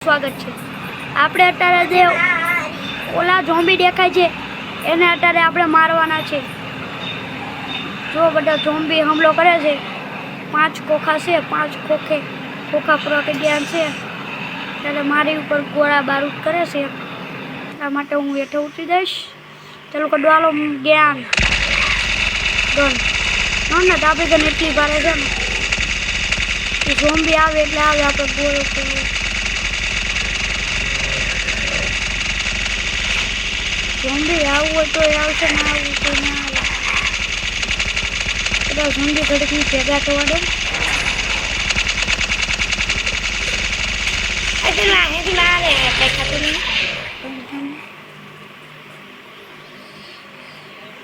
સ્વાગત છે। આપણે અત્યારે જે ઓલા ઝોમ્બી દેખાય છે એને અત્યારે આપણે મારવાના છે। જો બધા ઝોમ્બી હુમલો કરે છે। 5 ખોખા છે, 5 ખોખા પૂરા કરી ગયા છે। ત્યારે મારી ઉપર ગોળા બારૂદ કરે છે। એટલા માટે હું હેઠે ઉતરી જઈશ। ચાલો કડવાલો જ્ઞાન ડન ના તાપી ગને એટલી ભારે છે ને કે ઝોમ્બી આવે એટલે આવે આપણે ગોળો કરવો। ઝોમ્બી આવવું હોય તો આવશે, ના આવવું તો ના આવે। બધા ઝોમ્બી ઘડીકની ભેગા થવા દો।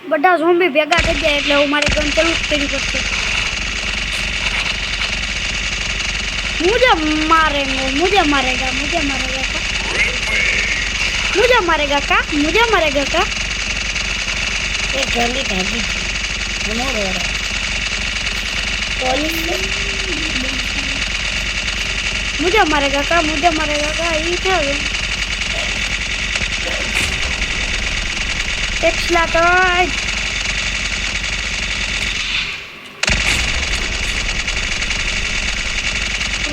બધા ઝોમ્બી ભેગા થઈ ગયા એટલે હું મારી ગન ચાલુ જ કરવી પડશે। मुझे मारेगा का मुझे मारेगा का ये जल्दी भागी घुमो रो रहा मुझे मारेगा का ये क्या है एक्सला तो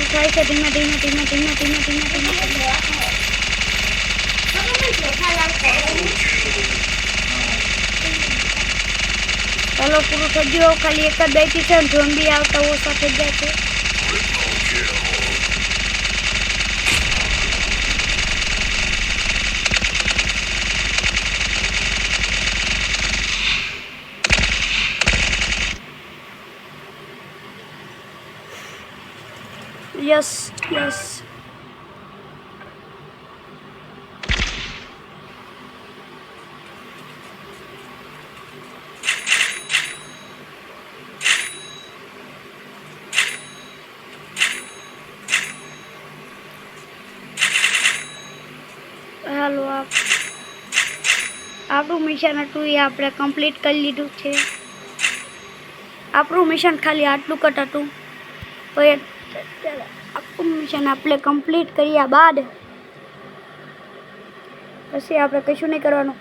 उठाई से धीमे चलो पूरा થઈ ગયો। ખાલી એક જ બેઠી છે, ઝોમ્બી આવતા ઓછા થઈ ગયા છે। यस हेलो આપણું મિશન હતું એ આપણે કમ્પ્લીટ કરી લીધું છે। આપણું મિશન ખાલી આટલું કટ હતું। આપણું મિશન આપણે કમ્પ્લીટ કર્યા બાદ પછી આપણે કશું નહીં કરવાનું।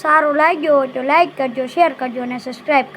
સારું લાગ્યો હોય તો લાઈક કરજો, શેર કરજો અને સબસ્ક્રાઈબ કરજો।